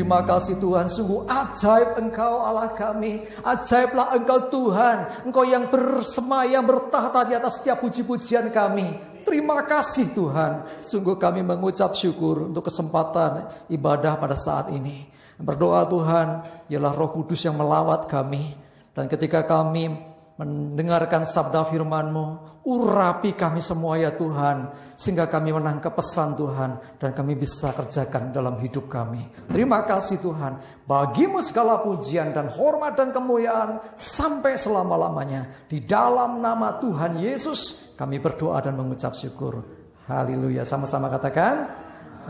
Terima kasih Tuhan, sungguh ajaib Engkau Allah kami. Ajaiblah Engkau Tuhan, Engkau yang bersemayam bertahta di atas setiap puji-pujian kami. Terima kasih Tuhan, sungguh kami mengucap syukur untuk kesempatan ibadah pada saat ini. Berdoa Tuhan, ialah Roh Kudus yang melawat kami. Dan ketika kami mendengarkan sabda firman-Mu, urapi kami semua ya Tuhan, sehingga kami menangkap pesan Tuhan, dan kami bisa kerjakan dalam hidup kami. Terima kasih Tuhan, bagi-Mu segala pujian dan hormat dan kemuliaan sampai selama-lamanya. Di dalam nama Tuhan Yesus kami berdoa dan mengucap syukur. Haleluya, sama-sama katakan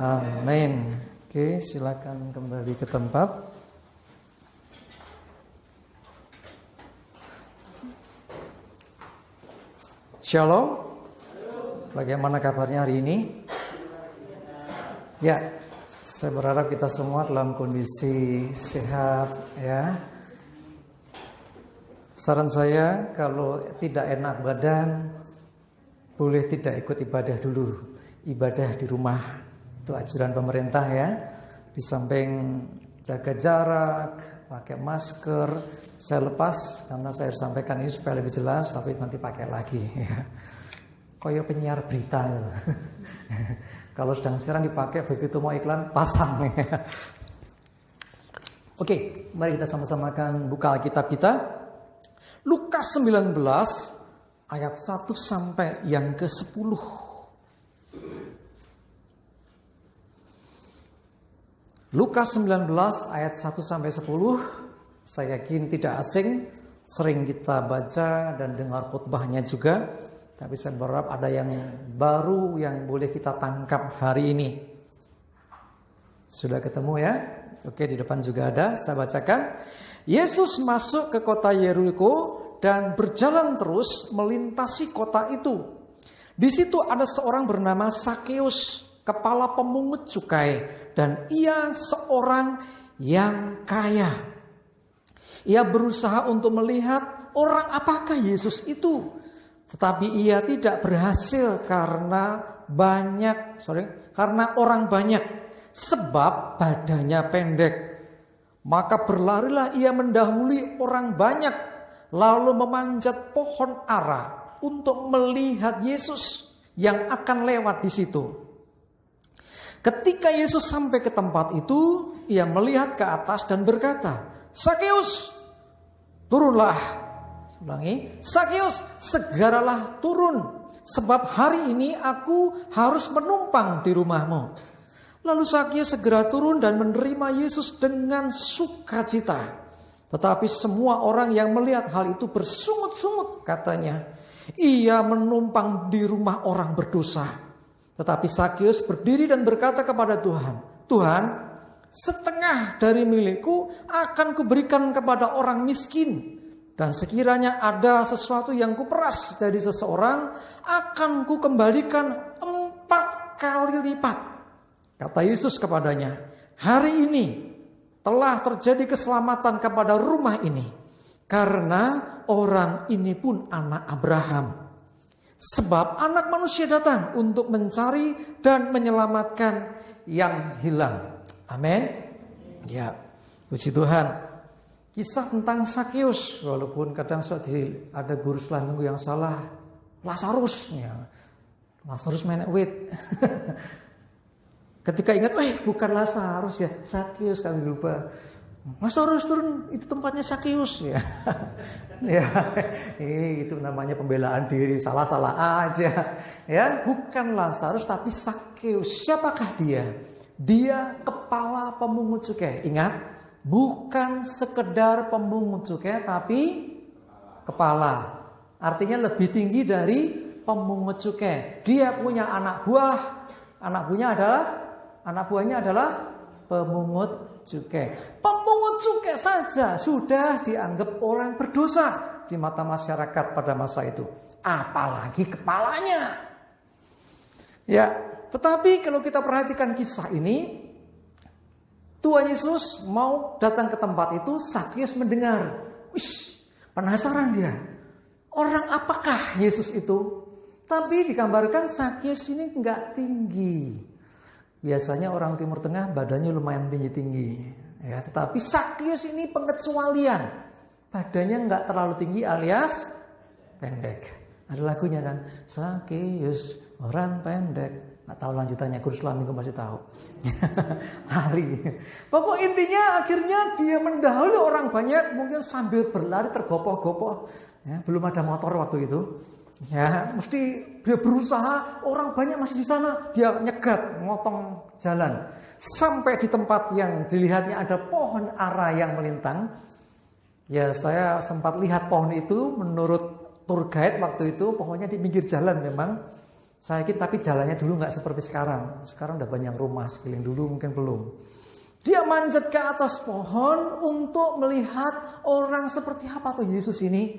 amin. Oke, silakan kembali ke tempat. Shalom. Bagaimana kabarnya hari ini? Ya, saya berharap kita semua dalam kondisi sehat ya. Saran saya, kalau tidak enak badan, boleh tidak ikut ibadah dulu. Ibadah di rumah, itu anjuran pemerintah ya. Di samping jaga jarak, pakai masker. Saya lepas karena saya harus sampaikan ini supaya lebih jelas, tapi nanti pakai lagi ya. Kayak penyiar berita gitu. Kalau sedang siaran dipakai, begitu mau iklan pasang ya. Oke, mari kita sama-sama akan buka Alkitab kita. Lukas 19 ayat 1 sampai yang ke-10. Lukas 19 ayat 1 sampai 10. Saya yakin tidak asing, sering kita baca dan dengar khotbahnya juga. Tapi saya berharap ada yang baru yang boleh kita tangkap hari ini. Sudah ketemu ya? Oke, di depan juga ada, saya bacakan. Yesus masuk ke kota Yeriko dan berjalan terus melintasi kota itu. Di situ ada seorang bernama Sakeus, kepala pemungut cukai, dan ia seorang yang kaya. Ia berusaha untuk melihat orang apakah Yesus itu. Tetapi ia tidak berhasil karena orang banyak. Sebab badannya pendek. Maka berlarilah ia mendahului orang banyak. Lalu memanjat pohon ara untuk melihat Yesus yang akan lewat di situ. Ketika Yesus sampai ke tempat itu, ia melihat ke atas dan berkata, Sakeus, turunlah. Ulangi, Sakeus, segeralah turun, sebab hari ini aku harus menumpang di rumahmu. Lalu Sakeus segera turun dan menerima Yesus dengan sukacita. Tetapi semua orang yang melihat hal itu bersungut-sungut, katanya, ia menumpang di rumah orang berdosa. Tetapi Sakeus berdiri dan berkata kepada Tuhan, Tuhan, setengah dari milikku akan kuberikan kepada orang miskin. Dan sekiranya ada sesuatu yang kuperas dari seseorang, akan kukembalikan 4 kali lipat. Kata Yesus kepadanya, hari ini telah terjadi keselamatan kepada rumah ini. Karena orang ini pun anak Abraham. Sebab anak manusia datang untuk mencari dan menyelamatkan yang hilang. Amin. Ya, puji Tuhan. Kisah tentang Sakeus, walaupun kadang ada guru sekolah minggu yang salah, Lazarus, ya. Lazarus main wit. Ketika ingat, bukan Lazarus ya, Sakeus, kami lupa. Lazarus turun, itu tempatnya Sakeus ya. Ya, itu namanya pembelaan diri, salah-salah aja. Ya, bukan Lazarus tapi Sakeus. Siapakah dia? Dia kepala pemungut cukai. Ingat, bukan sekedar pemungut cukai tapi kepala. Artinya lebih tinggi dari pemungut cukai. Dia punya anak buah. Anak buahnya adalah pemungut cukai. Pemungut cukai saja sudah dianggap orang berdosa di mata masyarakat pada masa itu. Apalagi kepalanya. Ya. Tetapi kalau kita perhatikan kisah ini, Tuhan Yesus mau datang ke tempat itu, Sakeus mendengar. Penasaran dia. Orang apakah Yesus itu? Tapi digambarkan Sakeus ini enggak tinggi. Biasanya orang Timur Tengah badannya lumayan tinggi-tinggi. Ya, tetapi Sakeus ini pengecualian. Badannya nggak terlalu tinggi alias pendek. Ada lagunya kan, Sakeus orang pendek. Nggak tahu lanjutannya, guru Islam minggu masih tahu. Ahli. Pokok intinya akhirnya dia mendahului orang banyak, mungkin sambil berlari tergopoh-gopoh. Ya, belum ada motor waktu itu. Ya, mesti dia berusaha, orang banyak masih di sana, dia nyegat, ngotong jalan. Sampai di tempat yang dilihatnya ada pohon ara yang melintang. Ya, saya sempat lihat pohon itu, menurut tour guide waktu itu, pohonnya di pinggir jalan memang. Saya yakin, tapi jalannya dulu nggak seperti sekarang. Sekarang udah banyak rumah sekeliling, dulu mungkin belum. Dia manjat ke atas pohon untuk melihat orang seperti apa tuh Yesus ini.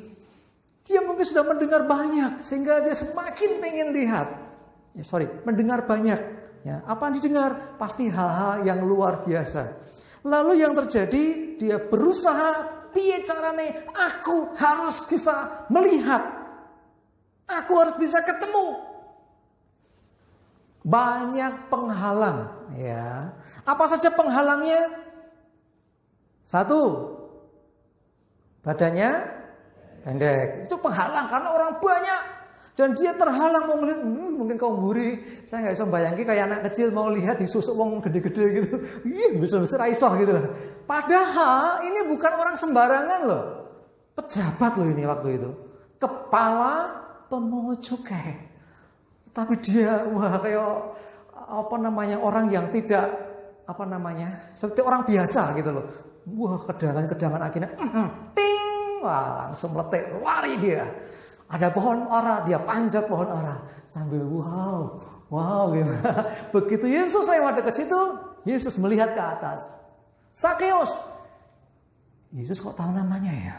Dia mungkin sudah mendengar banyak sehingga dia semakin pengen lihat. Mendengar banyak. Ya, apa yang didengar? Pasti hal-hal yang luar biasa. Lalu yang terjadi, dia berusaha, piye carane aku harus bisa melihat. Aku harus bisa ketemu. Banyak penghalang, ya. Apa saja penghalangnya? 1, badannya pendek. Itu penghalang karena orang banyak. Dan dia terhalang mau melihat, mungkin kaum buri, saya nggak bisa bayangin kayak anak kecil mau lihat disusuk wong gede-gede gitu. Besar-besar isoh gitu. Padahal ini bukan orang sembarangan loh. Pejabat loh ini waktu itu. Kepala pemungut cukai. Tapi dia kayak orang yang tidak seperti orang biasa gitu loh. Wah, kedangan akhirnya ting, wah, langsung meletik, lari dia. Ada pohon ara, dia panjat pohon ara sambil wow gitu. Begitu Yesus lewat dekat situ, Yesus melihat ke atas. Sakeus. Yesus kok tahu namanya ya?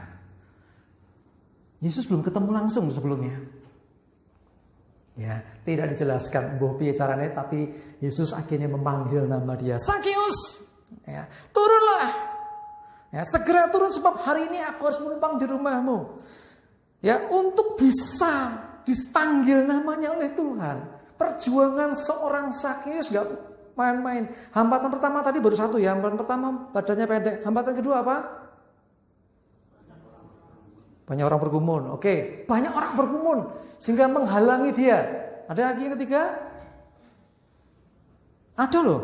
Yesus belum ketemu langsung sebelumnya. Ya, tidak dijelaskan mbah piye carane, tapi Yesus akhirnya memanggil nama dia, Sakeus. Ya, turunlah. Ya, segera turun sebab hari ini aku harus menumpang di rumahmu. Ya, untuk bisa dipanggil namanya oleh Tuhan. Perjuangan seorang Sakeus gak main-main. Hambatan pertama tadi baru 1 ya. Hambatan pertama badannya pendek. Hambatan kedua apa? Banyak orang berkerumun. Oke, banyak orang berkerumun sehingga menghalangi dia. Ada lagi yang ketiga? Ada loh.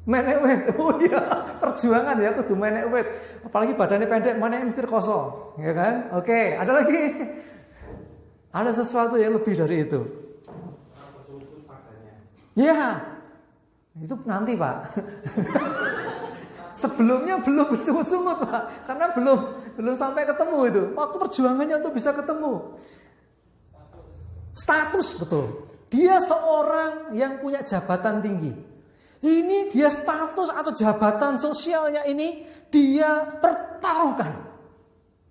Menewet, oh iya, perjuangan ya, kudu menewet. Apalagi badannya pendek, mana yang mesti kosong, ya kan? Oke, ada lagi. Ada sesuatu yang lebih dari itu. Ya, itu nanti Pak. Sebelumnya belum bersungut-sungut Pak, karena belum sampai ketemu itu. Waktu perjuangannya untuk bisa ketemu. Status betul. Dia seorang yang punya jabatan tinggi. Ini dia status atau jabatan sosialnya ini dia pertaruhkan.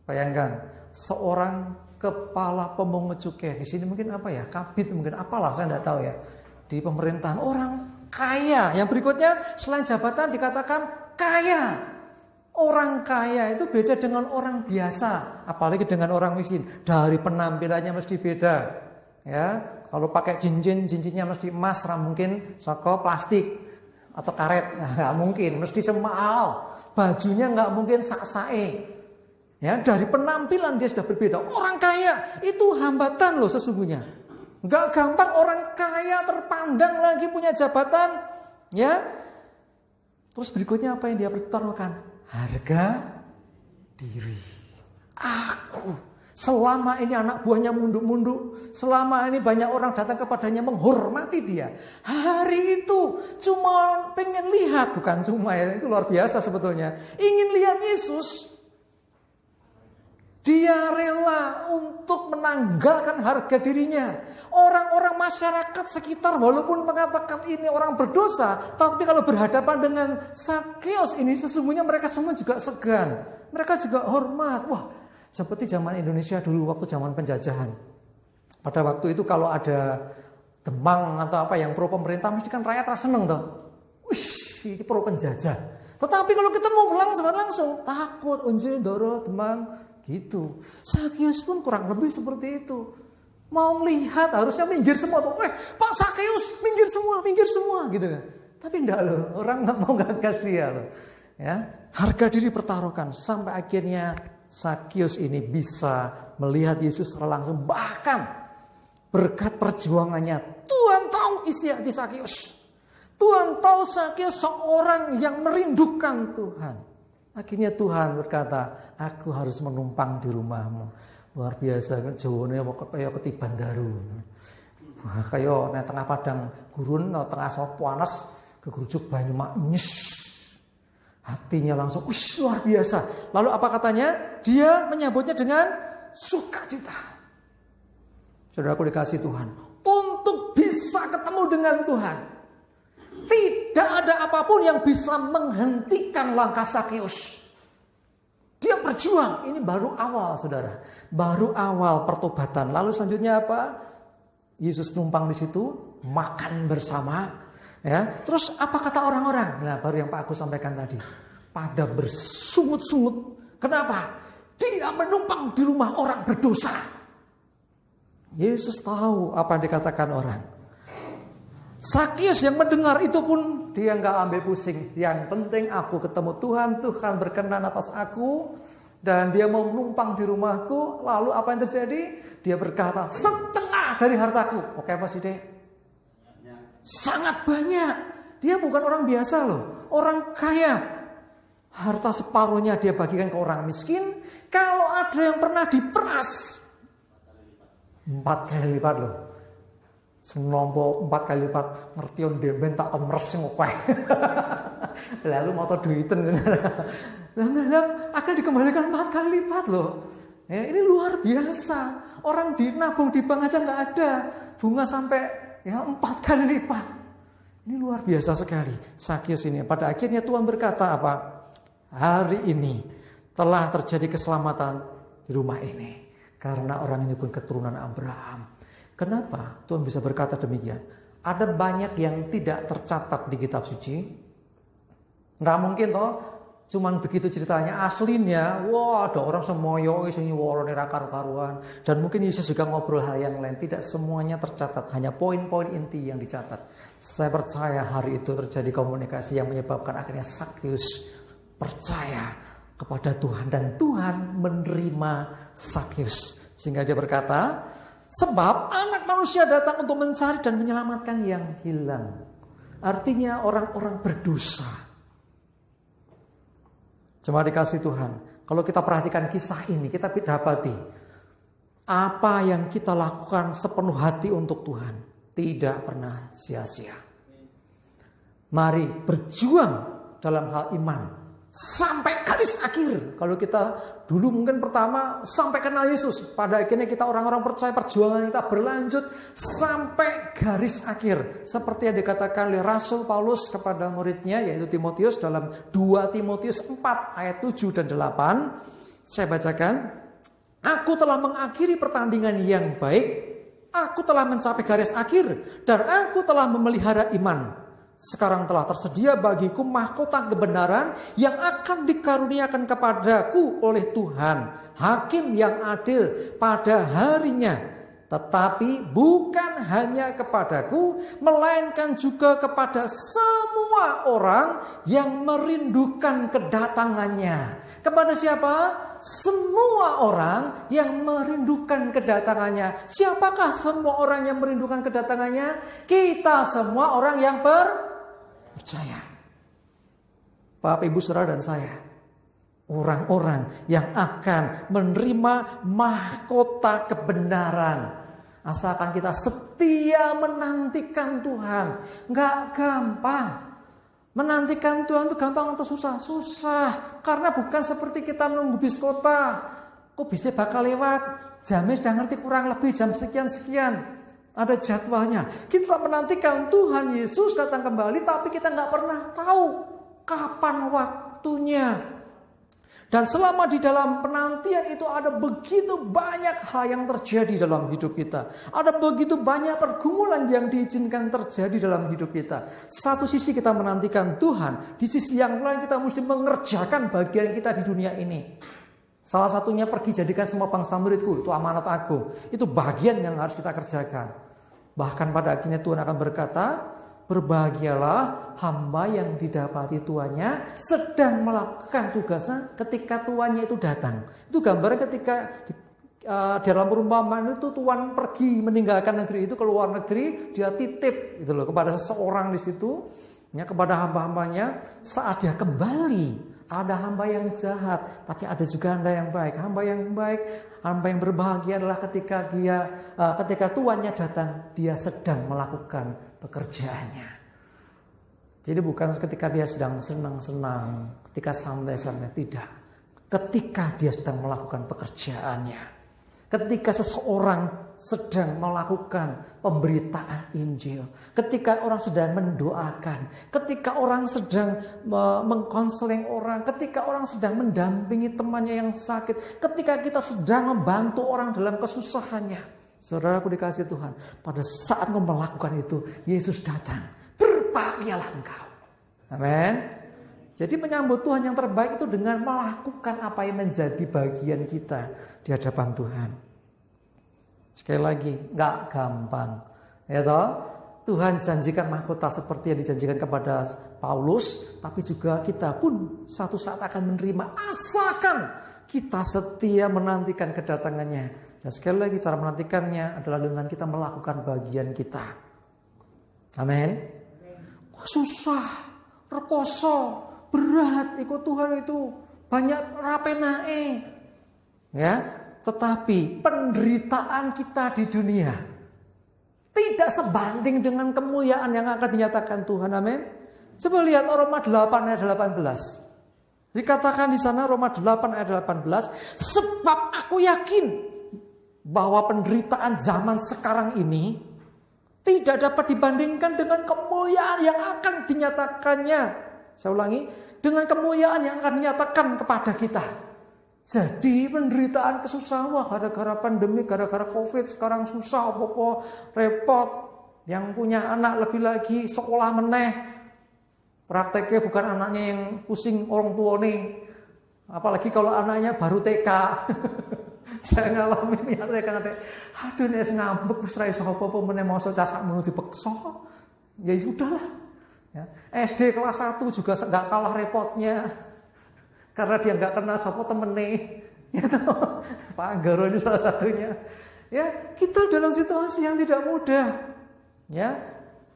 Bayangkan seorang kepala pemungut cukai di sini mungkin apa ya, kabid mungkin apalah, saya tidak tahu ya, di pemerintahan, orang kaya. Yang berikutnya selain jabatan dikatakan kaya. Orang kaya itu beda dengan orang biasa, apalagi dengan orang miskin. Dari penampilannya mesti beda. Ya, kalau pakai cincinnya mesti emas, mungkin saka plastik atau karet, nggak mungkin, mesti semal. Bajunya nggak mungkin sak-sae. Ya, dari penampilan dia sudah berbeda. Orang kaya itu hambatan loh sesungguhnya. Nggak gampang orang kaya terpandang lagi punya jabatan. Ya, terus berikutnya apa yang dia pertaruhkan? Harga diri. Aku. Selama ini anak buahnya munduk-munduk, selama ini banyak orang datang kepadanya menghormati dia. Hari itu cuma pengen lihat, bukan cuma ya, itu luar biasa sebetulnya. Ingin lihat Yesus. Dia rela untuk menanggalkan harga dirinya. Orang-orang masyarakat sekitar walaupun mengatakan ini orang berdosa, tapi kalau berhadapan dengan Sakeus ini sesungguhnya mereka semua juga segan. Mereka juga hormat. Wah, seperti zaman Indonesia dulu waktu zaman penjajahan. Pada waktu itu kalau ada demang atau apa yang pro pemerintah mesti kan rakyat rasa seneng tuh. Wih, ini pro penjajah. Tetapi kalau ketemu langsung takut, unjil, doro, demang gitu. Sakeus pun kurang lebih seperti itu. Mau melihat harusnya minggir semua tuh. Pak Sakeus, minggir semua gitu kan. Tapi enggak loh, orang nggak mau gagas dia loh. Ya, harga diri pertaruhkan sampai akhirnya Sakius ini bisa melihat Yesus secara langsung. Bahkan berkat perjuangannya, Tuhan tahu isi hati Sakius. Tuhan tahu Sakius seorang yang merindukan Tuhan. Akhirnya Tuhan berkata, aku harus menumpang di rumahmu. Luar biasa kan, jawane kaya ketiban daru. Wah, kaya nek tengah padang gurun, tengah sawah panas, kegerujuk banyu mak nyes. Hatinya langsung luar biasa. Lalu apa katanya? Dia menyambutnya dengan sukacita. Saudaraku dikasih Tuhan, untuk bisa ketemu dengan Tuhan, tidak ada apapun yang bisa menghentikan langkah Sakius. Dia berjuang. Ini baru awal, saudara. Baru awal pertobatan. Lalu selanjutnya apa? Yesus numpang di situ, makan bersama. Ya, terus apa kata orang-orang? Nah, baru yang Pak Agus sampaikan tadi. Pada bersungut-sungut. Kenapa? Dia menumpang di rumah orang berdosa. Yesus tahu apa yang dikatakan orang. Sakius yang mendengar itu pun dia nggak ambil pusing. Yang penting aku ketemu Tuhan, Tuhan berkenan atas aku. Dan dia mau menumpang di rumahku. Lalu apa yang terjadi? Dia berkata, setengah dari hartaku. Oke apa sih dek? Sangat banyak. Dia bukan orang biasa loh. Orang kaya. Harta separuhnya dia bagikan ke orang miskin. Kalau ada yang pernah diperas, 4 kali lipat loh. Senompo 4 kali lipat. Ngertion demben tak meres ngokeh. Lalu mau duiten. Lalu akan dikembalikan 4 kali lipat loh. Ya, ini luar biasa. Orang dinabung di bank aja nggak ada. Bunga sampai 4 kali lipat. Ini luar biasa sekali Sakius ini. Pada akhirnya Tuhan berkata apa? Hari ini telah terjadi keselamatan di rumah ini. Karena orang ini pun keturunan Abraham. Kenapa Tuhan bisa berkata demikian? Ada banyak yang tidak tercatat di kitab suci. Nggak mungkin toh. Cuman begitu ceritanya, aslinya, wah ada orang semoyo isinya warone ra karu-karuan. Dan mungkin Yesus juga ngobrol hal yang lain. Tidak semuanya tercatat, hanya poin-poin inti yang dicatat. Saya percaya hari itu terjadi komunikasi yang menyebabkan akhirnya Sakius percaya kepada Tuhan. Dan Tuhan menerima Sakius. Sehingga dia berkata, sebab anak manusia datang untuk mencari dan menyelamatkan yang hilang. Artinya orang-orang berdosa. Cuma dikasih Tuhan. Kalau kita perhatikan kisah ini, kita dapati apa yang kita lakukan sepenuh hati untuk Tuhan tidak pernah sia-sia. Mari berjuang dalam hal iman sampai garis akhir. Kalau kita dulu mungkin pertama sampai kenal Yesus, pada akhirnya kita orang-orang percaya perjuangan kita berlanjut sampai garis akhir. Seperti yang dikatakan oleh Rasul Paulus kepada muridnya yaitu Timotius dalam 2 Timotius 4 ayat 7 dan 8. Saya bacakan. Aku telah mengakhiri pertandingan yang baik, aku telah mencapai garis akhir, dan aku telah memelihara iman. Sekarang telah tersedia bagiku mahkota kebenaran yang akan dikaruniakan kepadaku oleh Tuhan, hakim yang adil pada harinya. Tetapi bukan hanya kepadaku, melainkan juga kepada semua orang yang merindukan kedatangannya. Kepada siapa? Semua orang yang merindukan kedatangannya. Siapakah semua orang yang merindukan kedatangannya? Kita semua orang yang percaya. Bapak, Ibu, Saudara dan saya. Orang-orang yang akan menerima mahkota kebenaran. Asalkan kita setia menantikan Tuhan. Gak gampang. Menantikan Tuhan itu gampang atau susah? Susah. Karena bukan seperti kita nunggu bis kota. Kok bisa bakal lewat? Jamnya sudah ngerti kurang lebih jam sekian-sekian. Ada jadwalnya. Kita menantikan Tuhan Yesus datang kembali. Tapi kita gak pernah tahu kapan waktunya. Dan selama di dalam penantian itu ada begitu banyak hal yang terjadi dalam hidup kita. Ada begitu banyak pergumulan yang diizinkan terjadi dalam hidup kita. Satu sisi kita menantikan Tuhan. Di sisi yang lain kita mesti mengerjakan bagian kita di dunia ini. Salah satunya pergi jadikan semua bangsa muridku. Itu amanat aku. Itu bagian yang harus kita kerjakan. Bahkan pada akhirnya Tuhan akan berkata, Berbahagialah hamba yang didapati tuannya sedang melakukan tugasnya ketika tuannya itu datang. Itu gambarnya ketika dalam perumpamaan itu tuan pergi meninggalkan negeri itu ke luar negeri, dia titip gitu loh kepada seseorang di situ, ya, kepada hamba-hambanya. Saat dia kembali, ada hamba yang jahat, tapi ada juga hamba yang baik. Hamba yang baik, hamba yang berbahagia adalah ketika tuannya datang, dia sedang melakukan pekerjaannya. Jadi bukan ketika dia sedang senang-senang, ketika santai-santai, tidak. Ketika dia sedang melakukan pekerjaannya. Ketika seseorang sedang melakukan pemberitaan Injil, ketika orang sedang mendoakan, ketika orang sedang mengkonseling orang, ketika orang sedang mendampingi temannya yang sakit, ketika kita sedang membantu orang dalam kesusahannya. Saudaraku dikasihi Tuhan, pada saat engkau melakukan itu, Yesus datang. Berbahagialah engkau. Amin. Jadi menyambut Tuhan yang terbaik itu dengan melakukan apa yang menjadi bagian kita di hadapan Tuhan. Sekali lagi, gak gampang. Ya toh? Tuhan janjikan mahkota seperti yang dijanjikan kepada Paulus, tapi juga kita pun satu saat akan menerima asalkan kita setia menantikan kedatangannya. Dan sekali lagi cara menantikannya adalah dengan kita melakukan bagian kita. Amin. Susah, rekoso, berat ikut Tuhan itu, banyak rapenae. Ya, tetapi penderitaan kita di dunia tidak sebanding dengan kemuliaan yang akan dinyatakan Tuhan. Amin. Coba lihat Roma 8 ayat 18. Dikatakan di sana Roma 8 ayat 18, sebab aku yakin bahwa penderitaan zaman sekarang ini tidak dapat dibandingkan dengan kemuliaan yang akan dinyatakannya. Saya ulangi, dengan kemuliaan yang akan dinyatakan kepada kita. Jadi penderitaan kesusahan, wah gara-gara pandemi, gara-gara COVID sekarang susah, apa-apa repot. Yang punya anak lebih lagi sekolah meneh. Prakteknya bukan anaknya yang pusing orang tua nih. Apalagi kalau anaknya baru TK. Saya ngalamin ya TK. Aduh nih ngambek wis ra iso apa-apa meneh mosok casak mulu dipeksa. Ya sudahlah. Ya. SD kelas 1 juga enggak kalah repotnya. Karena dia nggak kenal siapa temennya, gitu. Pak Anggaro ini salah satunya. Ya, kita dalam situasi yang tidak mudah. Ya,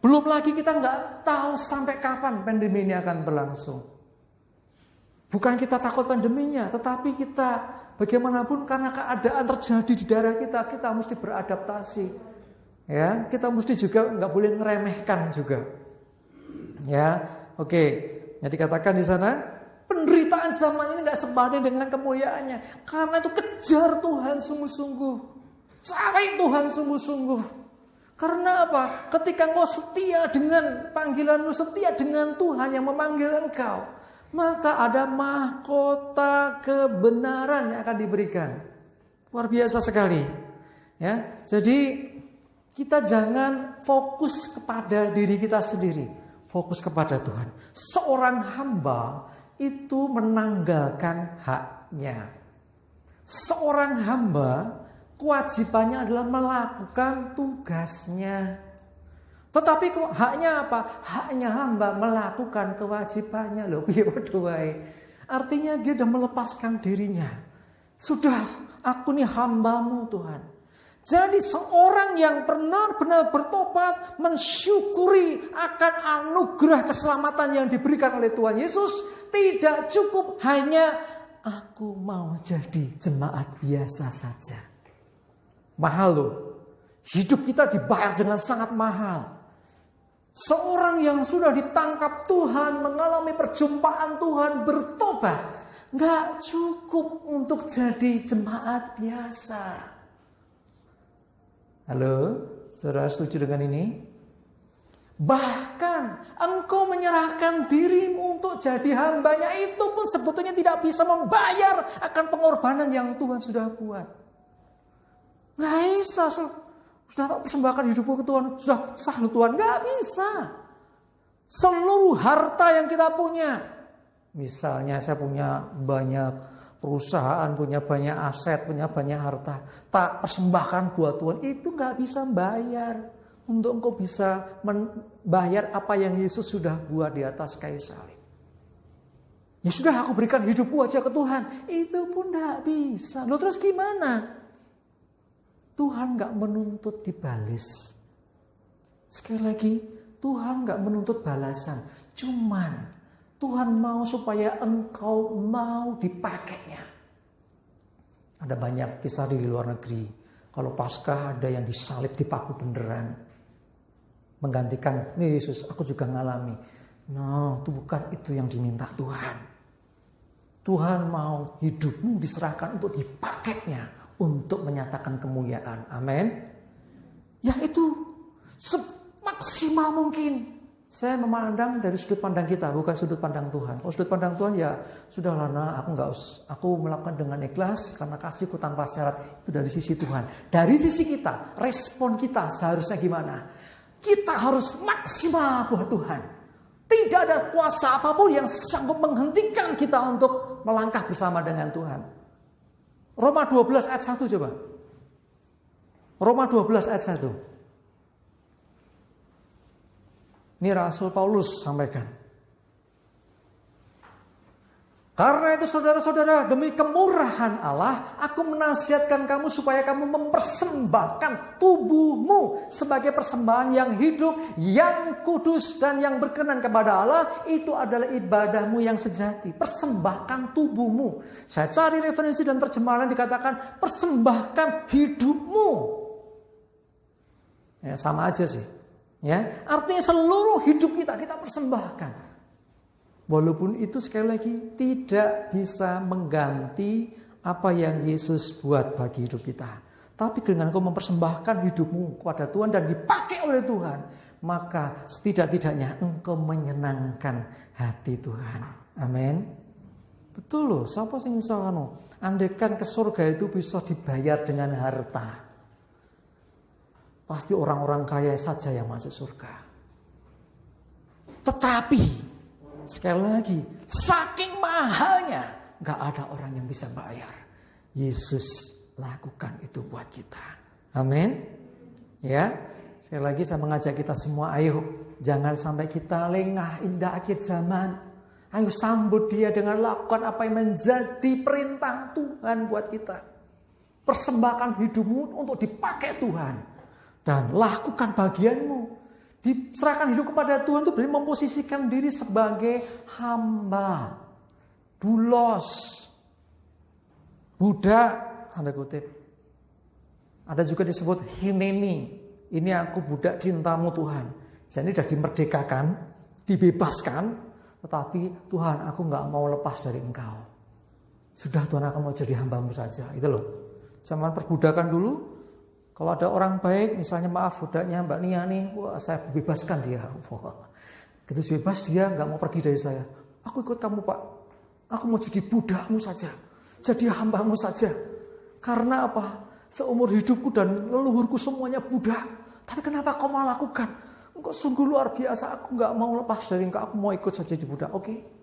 belum lagi kita nggak tahu sampai kapan pandemi ini akan berlangsung. Bukan kita takut pandeminya, tetapi kita bagaimanapun karena keadaan terjadi di daerah kita mesti beradaptasi. Ya, kita mesti juga nggak boleh ngeremehkan juga. Ya, oke. Yang dikatakan di sana. Penderitaan zaman ini gak sebanding dengan kemuliaannya. Karena itu kejar Tuhan sungguh-sungguh. Cari Tuhan sungguh-sungguh. Karena apa? Ketika engkau setia dengan panggilanmu, setia dengan Tuhan yang memanggil engkau, maka ada mahkota kebenaran yang akan diberikan. Luar biasa sekali. Ya, jadi kita jangan fokus kepada diri kita sendiri. Fokus kepada Tuhan. Seorang hamba itu menanggalkan haknya. Seorang hamba kewajibannya adalah melakukan tugasnya. Tetapi haknya apa? Haknya hamba melakukan kewajibannya. Loh, piye padha wae. Artinya dia sudah melepaskan dirinya. Sudah, aku nih hambamu Tuhan. Jadi seorang yang benar-benar bertobat, mensyukuri akan anugerah keselamatan yang diberikan oleh Tuhan Yesus, tidak cukup hanya aku mau jadi jemaat biasa saja. Mahal loh. Hidup kita dibayar dengan sangat mahal. Seorang yang sudah ditangkap Tuhan, mengalami perjumpaan Tuhan, bertobat, gak cukup untuk jadi jemaat biasa. Halo, saudara setuju dengan ini? Bahkan engkau menyerahkan dirimu untuk jadi hambanya, itu pun sebetulnya tidak bisa membayar akan pengorbanan yang Tuhan sudah buat. Gak bisa, sudah tak persembahkan hidupku ke Tuhan, sudah sah lu Tuhan, gak bisa. Seluruh harta yang kita punya, misalnya saya punya banyak perusahaan, punya banyak aset, punya banyak harta, tak persembahkan buat Tuhan, itu gak bisa bayar. untuk engkau bisa membayar apa yang Yesus sudah buat di atas kayu salib. Ya sudah, aku berikan hidupku aja ke Tuhan. Itu pun tidak bisa. Loh terus gimana? Tuhan gak menuntut dibalas. Sekali lagi, Tuhan gak menuntut balasan. Cuman Tuhan mau supaya engkau mau dipakainya. Ada banyak kisah di luar negeri. Kalau Paskah ada yang disalib, dipaku beneran. Menggantikan, nih Yesus, aku juga ngalami. No, itu bukan itu yang diminta Tuhan. Tuhan mau hidupmu diserahkan untuk dipakainya. Untuk menyatakan kemuliaan. Amin. Ya itu semaksimal mungkin. Saya memandang dari sudut pandang kita, bukan sudut pandang Tuhan. Kalau sudut pandang Tuhan ya sudahlah, nah, aku melakukan dengan ikhlas karena kasihku tanpa syarat. Itu dari sisi Tuhan. Dari sisi kita, respon kita seharusnya gimana? Kita harus maksimal buat Tuhan. Tidak ada kuasa apapun yang sanggup menghentikan kita untuk melangkah bersama dengan Tuhan. Roma 12 ayat 1 coba. Roma 12 ayat 1. Ini Rasul Paulus sampaikan. Karena itu saudara-saudara, demi kemurahan Allah, aku menasihatkan kamu supaya kamu mempersembahkan tubuhmu sebagai persembahan yang hidup, yang kudus dan yang berkenan kepada Allah. Itu adalah ibadahmu yang sejati. Persembahkan tubuhmu. Saya cari referensi dan terjemahan dikatakan persembahkan hidupmu. Ya, sama aja sih. Ya, artinya seluruh hidup kita persembahkan. Walaupun itu sekali lagi tidak bisa mengganti apa yang Yesus buat bagi hidup kita. Tapi dengan kau mempersembahkan hidupmu kepada Tuhan dan dipakai oleh Tuhan, maka setidak-tidaknya engkau menyenangkan hati Tuhan. Amin. Betul loh, siapa sing iso anu? Andaikan ke surga itu bisa dibayar dengan harta. Pasti orang-orang kaya saja yang masuk surga. Tetapi sekali lagi, saking mahalnya, gak ada orang yang bisa bayar. Yesus lakukan itu buat kita. Amin. Ya, sekali lagi saya mengajak kita semua, ayo jangan sampai kita lengah indah akhir zaman. Ayo sambut dia dengan lakukan apa yang menjadi perintah Tuhan buat kita. Persembahkan hidupmu untuk dipakai Tuhan. Dan lakukan bagianmu. Diserahkan hidup kepada Tuhan itu berarti memposisikan diri sebagai hamba. Dulos. Budak, tanda kutip. Ada juga disebut hineni. Ini aku budak cintamu Tuhan. Jadi sudah dimerdekakan, dibebaskan. Tetapi Tuhan, aku gak mau lepas dari engkau. Sudah Tuhan, aku mau jadi hambamu saja. Itu loh. Zaman perbudakan dulu. Kalau ada orang baik, misalnya maaf budaknya Mbak Nia nih, wah saya bebaskan dia. Wah, gitu bebas dia nggak mau pergi dari saya. Aku ikut kamu Pak, aku mau jadi budakmu saja, jadi hambamu saja. Karena apa? Seumur hidupku dan leluhurku semuanya budak. Tapi kenapa kau mau lakukan? Engkau sungguh luar biasa, aku nggak mau lepas dari engkau, aku mau ikut saja di budak. Oke.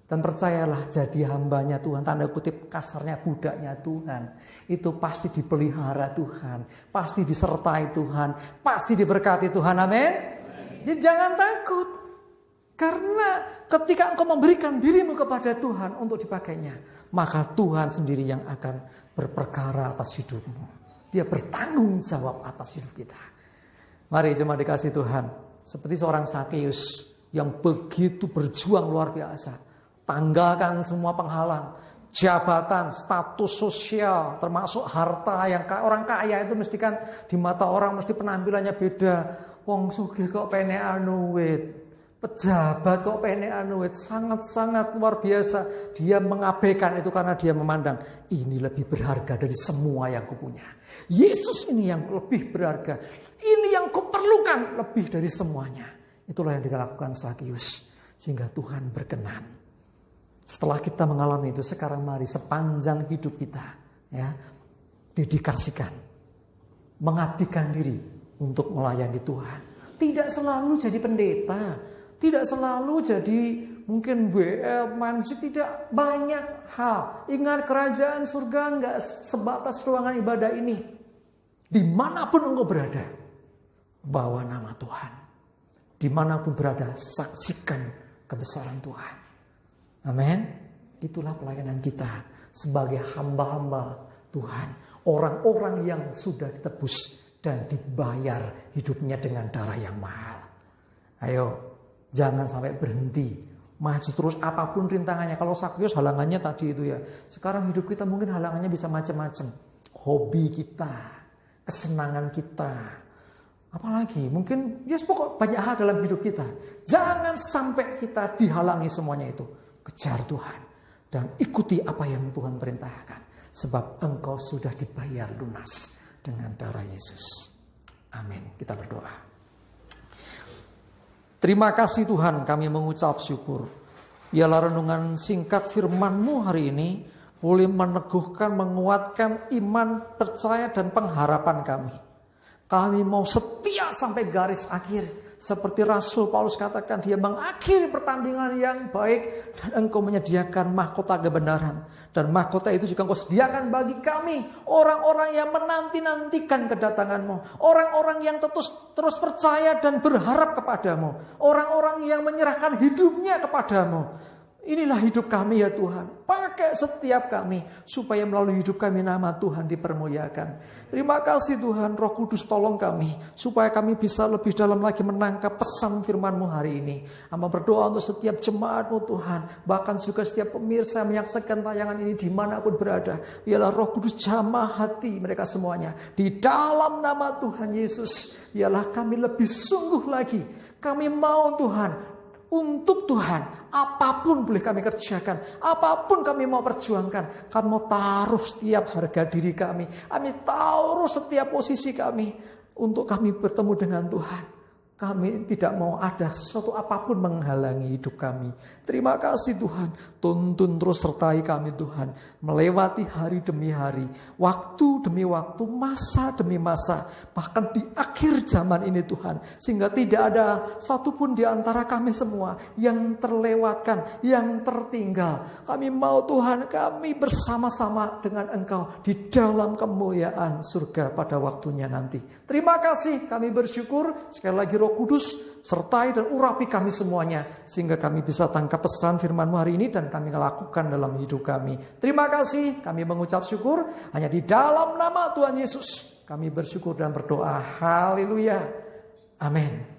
Dan percayalah, jadi hambanya Tuhan, tanda kutip kasarnya budaknya Tuhan, itu pasti dipelihara Tuhan, pasti disertai Tuhan, pasti diberkati Tuhan. Amin. Jadi jangan takut. Karena ketika engkau memberikan dirimu kepada Tuhan untuk dipakainya, maka Tuhan sendiri yang akan berperkara atas hidupmu. Dia bertanggung jawab atas hidup kita. Mari jemaat dikasih Tuhan, seperti seorang Sakeus yang begitu berjuang luar biasa. Tanggalkan semua penghalang, jabatan, status sosial, termasuk harta yang orang kaya itu mesti kan di mata orang mesti penampilannya beda. Wong sugih kok penekan duit, pejabat kok penekan duit, sangat-sangat luar biasa. Dia mengabaikan itu karena dia memandang ini lebih berharga dari semua yang kupunya. Yesus ini yang lebih berharga, ini yang kuperlukan lebih dari semuanya. Itulah yang dilakukan Sakeus sehingga Tuhan berkenan. Setelah kita mengalami itu, sekarang mari sepanjang hidup kita ya dedikasikan, mengabdikan diri untuk melayani Tuhan. Tidak selalu jadi pendeta, tidak selalu jadi mungkin WL, manusia, tidak, banyak hal. Ingat, kerajaan surga enggak sebatas ruangan ibadah ini. Dimanapun engkau berada, bawa nama Tuhan. Dimanapun berada, saksikan kebesaran Tuhan. Amin. Itulah pelayanan kita sebagai hamba-hamba Tuhan. Orang-orang yang sudah ditebus dan dibayar hidupnya dengan darah yang mahal. Ayo, jangan sampai berhenti. Maju terus apapun rintangannya. Kalau Sakeus halangannya tadi itu ya. Sekarang hidup kita mungkin halangannya bisa macam-macam. Hobi kita, kesenangan kita. Apalagi mungkin ya pokok banyak hal dalam hidup kita. Jangan sampai kita dihalangi semuanya itu. Kejar Tuhan dan ikuti apa yang Tuhan perintahkan. Sebab engkau sudah dibayar lunas dengan darah Yesus. Amin. Kita berdoa. Terima kasih Tuhan, kami mengucap syukur. Biarlah renungan singkat firman-Mu hari ini boleh meneguhkan, menguatkan iman, percaya dan pengharapan kami. Kami mau setia sampai garis akhir. Seperti Rasul Paulus katakan, dia mengakhiri pertandingan yang baik dan engkau menyediakan mahkota kebenaran. Dan mahkota itu juga engkau sediakan bagi kami. Orang-orang yang menanti-nantikan kedatangan-Mu. Orang-orang yang terus percaya dan berharap kepadamu. Orang-orang yang menyerahkan hidupnya kepadamu. Inilah hidup kami ya Tuhan. Pakai setiap kami supaya melalui hidup kami nama Tuhan dipermuliakan. Terima kasih Tuhan, Roh Kudus tolong kami supaya kami bisa lebih dalam lagi menangkap pesan firman-Mu hari ini. Hamba berdoa untuk setiap jemaat-Mu Tuhan, bahkan juga setiap pemirsa yang menyaksikan tayangan ini dimanapun berada. Biarlah Roh Kudus jamah hati mereka semuanya. Di dalam nama Tuhan Yesus, biarlah kami lebih sungguh lagi. Kami mau Tuhan, untuk Tuhan, apapun boleh kami kerjakan, apapun kami mau perjuangkan, kami mau taruh setiap harga diri kami taruh setiap posisi kami, untuk kami bertemu dengan Tuhan. Kami tidak mau ada sesuatu apapun menghalangi hidup kami. Terima kasih Tuhan. Tuntun terus sertai kami Tuhan. Melewati hari demi hari. Waktu demi waktu. Masa demi masa. Bahkan di akhir zaman ini Tuhan. Sehingga tidak ada satupun di antara kami semua yang terlewatkan. Yang tertinggal. Kami mau Tuhan, kami bersama-sama dengan Engkau. Di dalam kemuliaan surga pada waktunya nanti. Terima kasih. Kami bersyukur. Sekali lagi Roh Kudus sertai dan urapi kami semuanya sehingga kami bisa tangkap pesan firman-Mu hari ini dan kami lakukan dalam hidup kami. Terima kasih, kami mengucap syukur hanya di dalam nama Tuhan Yesus. Kami bersyukur dan berdoa. Haleluya. Amin.